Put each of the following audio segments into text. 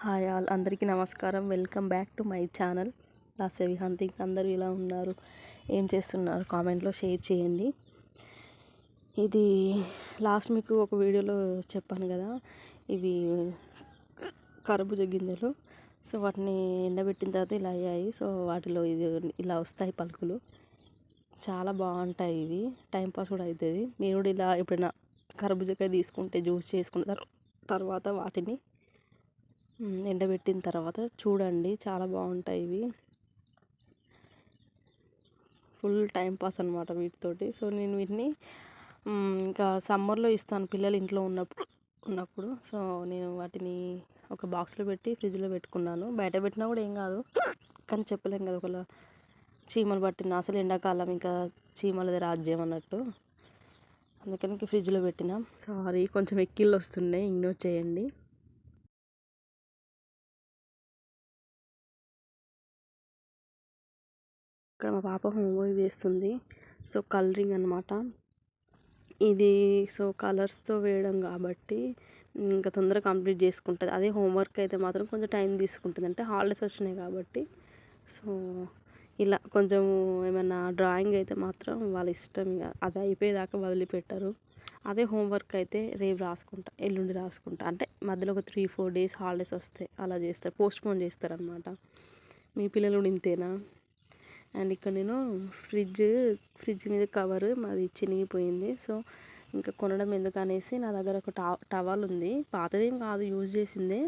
Hi all, అందరికీ నమస్కారం. Welcome back to my channel లాస్యవి హంటింగ్. అందరూ ఇలా ఉన్నారు, ఏం చేస్తున్నారు కామెంట్లో షేర్ చేయండి. ఇది లాస్ట్ మీకు ఒక వీడియోలో చెప్పాను కదా, ఇవి కర్బూజ గింజలు. సో వాటిని ఎండబెట్టిన తర్వాత ఇలా అయ్యాయి. సో వాటిలో ఇది ఇలా వస్తాయి పలుకులు, చాలా బాగుంటాయి. ఇవి టైంపాస్ కూడా అవుతుంది. మీరు కూడా ఇలా ఎప్పుడైనా కర్బూజకాయ తీసుకుంటే జ్యూస్ చేసుకున్న తర్వాత వాటిని ఎండబెట్టిన తర్వాత చూడండి, చాలా బాగుంటాయి. ఇవి ఫుల్ టైంపాస్ అనమాట వీటితోటి. సో నేను వీటిని ఇంకా సమ్మర్లో ఇస్తాను పిల్లలు ఇంట్లో ఉన్నప్పుడు. సో నేను వాటిని ఒక బాక్స్లో పెట్టి ఫ్రిడ్జ్లో పెట్టుకున్నాను. బయట పెట్టినా కూడా ఏం కాదు, కానీ చెప్పలేం కదా, ఒకవేళ చీమలు పట్టిన. అసలు ఎండాకాలం ఇంకా చీమలది రాజ్యం అన్నట్టు, అందుకని ఫ్రిడ్జ్లో పెట్టినా. సారీ, కొంచెం ఎక్కిళ్ళు వస్తున్నాయి, ఇగ్నోర్ చేయండి. ఇక్కడ మా పాప హోంవర్క్ చేస్తుంది. సో కలరింగ్ అనమాట ఇది. సో కలర్స్తో వేయడం కాబట్టి ఇంకా తొందరగా కంప్లీట్ చేసుకుంటుంది. అదే హోంవర్క్ అయితే మాత్రం కొంచెం టైం తీసుకుంటుంది, అంటే హాలిడేస్ వచ్చినాయి కాబట్టి. సో ఇలా కొంచెం ఏమైనా డ్రాయింగ్ అయితే మాత్రం వాళ్ళ ఇష్టం, ఇక అది అయిపోయేదాకా వదిలిపెట్టరు. అదే హోంవర్క్ అయితే రేపు రాసుకుంటా, ఎల్లుండి రాసుకుంటా, అంటే మధ్యలో ఒక 3-4 డేస్ హాలిడేస్ వస్తాయి, అలా చేస్తారు, పోస్ట్పోన్ చేస్తారు అనమాట. మీ పిల్లలు కూడా ఇంతేనా? అండ్ ఇక్కడ నేను ఫ్రిడ్జ్ మీద కవర్ మాది చినిగిపోయింది. సో ఇంకా కొనడం ఎందుకు అనేసి నా దగ్గర ఒక టవల్ ఉంది, పాతదేం కాదు, యూజ్ చేసిందే.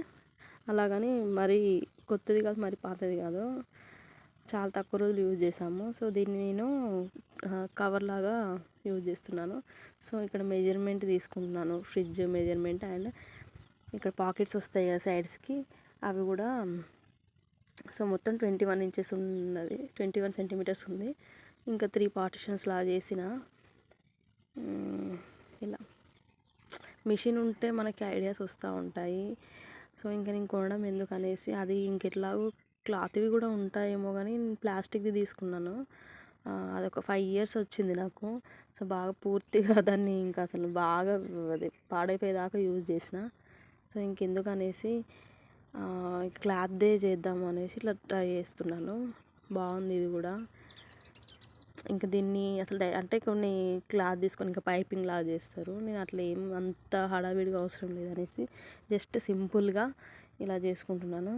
అలాగని మరి కొత్తది కాదు, మరి పాతది కాదు, చాలా తక్కువ రోజులు యూజ్ చేసాము. సో దీన్ని నేను కవర్ లాగా యూజ్ చేస్తున్నాను. సో ఇక్కడ మెజర్మెంట్ తీసుకుంటున్నాను, ఫ్రిడ్జ్ మెజర్మెంట్. అండ్ ఇక్కడ పాకెట్స్ వస్తాయి కదా సైడ్స్కి, అవి కూడా. సో మొత్తం 21 ఇంచెస్ ఉన్నది, 21 సెంటీమీటర్స్ ఉంది. ఇంకా 3 పార్టిషన్స్ లాగా చేసిన. ఇలా మిషన్ ఉంటే మనకి ఐడియాస్ వస్తూ ఉంటాయి. సో ఇంకా నేను కొనడం ఎందుకు అనేసి, అది ఇంకెట్లాగో క్లాత్వి కూడా ఉంటాయేమో కానీ ప్లాస్టిక్ది తీసుకున్నాను. అదొక 5 years వచ్చింది నాకు. సో బాగా పూర్తిగా దాన్ని ఇంకా అసలు బాగా అది పాడైపోయేదాకా యూజ్ చేసిన. సో ఇంకెందుకు అనేసి క్లాత్దే చేద్దాము అనేసి ఇట్లా ట్రై చేస్తున్నాను. బాగుంది ఇది కూడా. ఇంకా దీన్ని అసలు అంటే కొన్ని క్లాత్ తీసుకొని ఇంకా పైపింగ్ లాగా చేస్తారు. నేను అట్లా ఏం అంత హడావిడిగా అవసరం లేదనేసి జస్ట్ సింపుల్గా ఇలా చేసుకుంటున్నాను.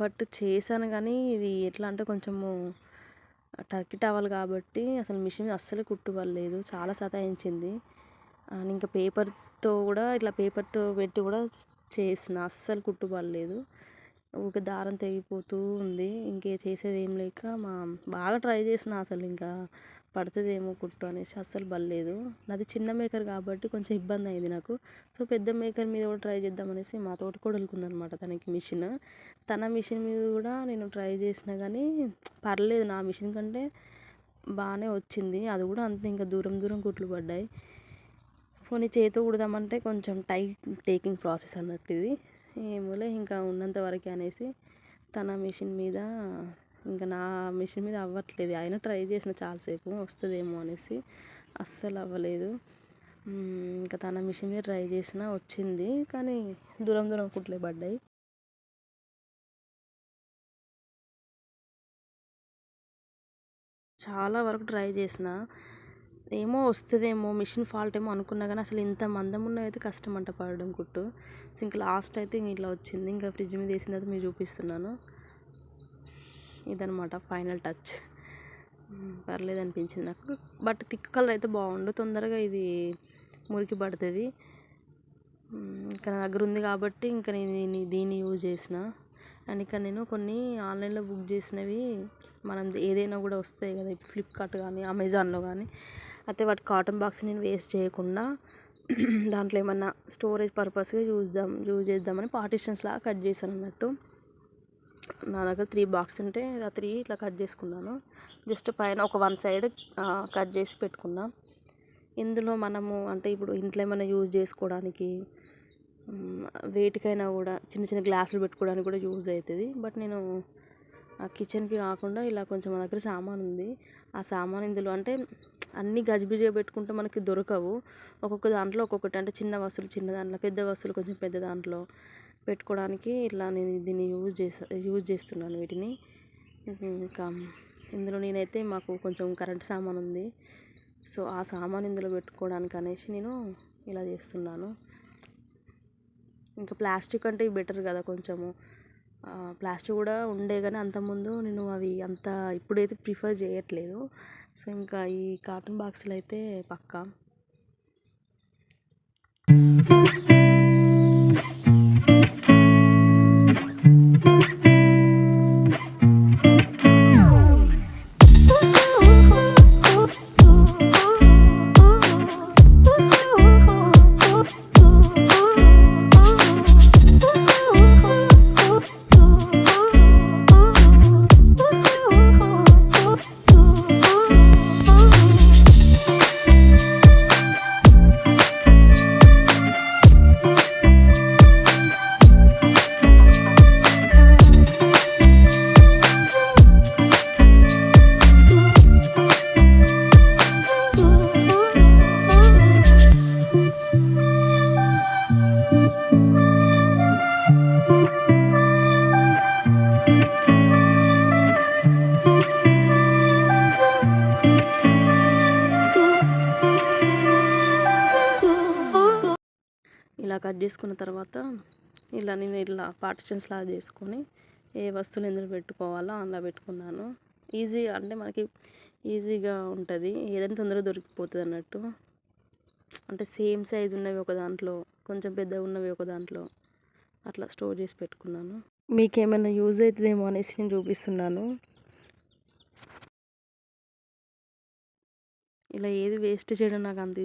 బట్ చేశాను కానీ ఇది ఎట్లా అంటే కొంచెము టర్కీ టవల్ కాబట్టి అసలు మిషన్ అస్సలు కుట్టుపడలేదు, చాలా సతాయించింది. ఇంకా పేపర్తో కూడా ఇట్లా పేపర్తో పెట్టి కూడా చేసిన, అస్సలు కుట్టుపడలేదు. ఊరికే దారం తెగిపోతూ ఉంది. ఇంకే చేసేది ఏం లేక బాగా ట్రై చేసిన, అసలు ఇంకా పడుతుందేమో కుట్టు అనేసి అస్సలు పడలేదు. నాది చిన్న మేకర్ కాబట్టి కొంచెం ఇబ్బంది అయింది నాకు. సో పెద్ద మేకర్ మీద కూడా ట్రై చేద్దామనేసి మా తోటికోడలికి ఉందన్నమాట తనకి మిషన్. తన మిషన్ మీద కూడా నేను ట్రై చేసిన కానీ పర్లేదు, నా మిషన్ కంటే బాగానే వచ్చింది. అది కూడా అంతే, ఇంకా దూరం దూరం కుట్లు పడ్డాయి. పోనీ చేతితో కుడదామంటే కొంచెం టేకింగ్ ప్రాసెస్ అన్నట్టు ఇది. ఏమోలే, ఇంకా ఉన్నంత వరకే అనేసి తన మిషన్ మీద, ఇంకా నా మిషన్ మీద అవ్వట్లేదు. అయినా ట్రై చేసిన చాలాసేపు వస్తుందేమో అనేసి, అస్సలు అవ్వలేదు. ఇంకా తన మిషన్ మీద ట్రై చేసిన, వచ్చింది, కానీ దూరం దూరం కుట్లే పడ్డాయి. చాలా వరకు ట్రై చేసిన, ఏమో వస్తుందేమో మిషన్ ఫాల్ట్ ఏమో అనుకున్నా కానీ అసలు ఇంత మందం ఉన్నవైతే కష్టం అంట పడడం కుట్టు. సో ఇంకా లాస్ట్ అయితే ఇట్లా వచ్చింది. ఇంకా ఫ్రిడ్జ్ మీద వేసిన తర్వాత మీకు చూపిస్తున్నాను. ఇదనమాట ఫైనల్ టచ్. పర్లేదు అనిపించింది నాకు, బట్ థిక్ కలర్ అయితే బాగుండు, తొందరగా ఇది మురికి పడుతుంది. ఇంకా నా దగ్గర ఉంది కాబట్టి ఇంకా నేను దీన్ని యూజ్ చేసిన. అండ్ ఇక్కడ నేను కొన్ని ఆన్లైన్లో బుక్ చేసినవి, మనం ఏదైనా కూడా వస్తాయి కదా, ఫ్లిప్కార్ట్ కానీ అమెజాన్లో కానీ. అయితే వాటి కాటన్ బాక్స్ నేను వేస్ట్ చేయకుండా దాంట్లో ఏమన్నా స్టోరేజ్ పర్పస్గా యూజ్ చేద్దామని పార్టిషన్స్ లాగా కట్ చేశాను అన్నట్టు. నా దగ్గర 3 బాక్స్ ఉంటే ఆ 3 ఇట్లా కట్ చేసుకున్నాను. జస్ట్ పైన ఒక 1 సైడ్ కట్ చేసి పెట్టుకున్నా. ఇందులో మనము అంటే ఇప్పుడు ఇంట్లో ఏమైనా యూజ్ చేసుకోవడానికి, వేటికైనా కూడా చిన్న చిన్న గ్లాసులు పెట్టుకోవడానికి కూడా యూజ్ అవుతుంది. బట్ నేను ఆ కిచెన్కి కాకుండా ఇలా కొంచెం మా దగ్గర సామాన్ ఉంది, ఆ సామాన్ ఇందులో అంటే అన్నీ గజిబిజిగా పెట్టుకుంటే మనకి దొరకవు. ఒక్కొక్క దాంట్లో ఒక్కొక్కటి, అంటే చిన్న వస్తువులు చిన్న దాంట్లో, పెద్ద వస్తువులు కొంచెం పెద్ద దాంట్లో, పెట్టుకోవడానికి ఇట్లా నేను దీన్ని యూజ్ చేస్తున్నాను వీటిని. ఇంకా ఇందులో నేనైతే మాకు కొంచెం కరెంట్ సామాన్ ఉంది. సో ఆ సామాన్ ఇందులో పెట్టుకోవడానికి అనేసి నేను ఇలా చేస్తున్నాను. ఇంకా ప్లాస్టిక్ అంటే బెటర్ కదా కొంచెము. ప్లాస్టిక్ కూడా ఉండే కానీ అంతకుముందు నేను అవి అంత ఇప్పుడైతే ప్రిఫర్ చేయట్లేదు. సో ఇంకా ఈ కాటన్ బాక్సులు అయితే పక్కా. ఇలా కట్ చేసుకున్న తర్వాత ఇలా నేను ఇట్లా పార్టిషన్స్ లాగా చేసుకొని ఏ వస్తువులు ఎందులో పెట్టుకోవాలో అందులో పెట్టుకున్నాను. ఈజీగా అంటే మనకి ఈజీగా ఉంటుంది, ఏదైనా తొందరగా దొరికిపోతుంది అన్నట్టు. అంటే సేమ్ సైజు ఉన్నవి ఒక దాంట్లో, కొంచెం పెద్దగా ఉన్నవి ఒక దాంట్లో అట్లా స్టోర్ చేసి పెట్టుకున్నాను. మీకేమైనా యూజ్ అవుతుందేమో అనేసి నేను చూపిస్తున్నాను. ఇలా ఏది వేస్ట్ చేయడం నాకు అంత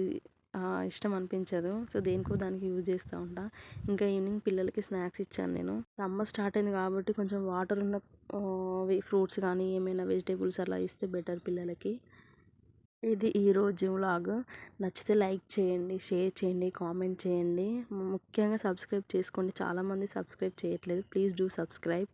ఇష్టం అనిపించదు. సో దేనికో దానికి యూజ్ చేస్తూ ఉంటా. ఇంకా ఈవినింగ్ పిల్లలకి స్నాక్స్ ఇచ్చాను నేను. సమ్మర్ స్టార్ట్ అయింది కాబట్టి కొంచెం వాటర్ ఉన్న ఫ్రూట్స్ కానీ ఏమైనా వెజిటేబుల్స్ అలా ఇస్తే బెటర్ పిల్లలకి. ఇది ఈరోజు వ్లాగ్. నచ్చితే లైక్ చేయండి, షేర్ చేయండి, కామెంట్ చేయండి. ముఖ్యంగా సబ్స్క్రైబ్ చేసుకోండి. చాలామంది సబ్స్క్రైబ్ చేయట్లేదు. Please do subscribe.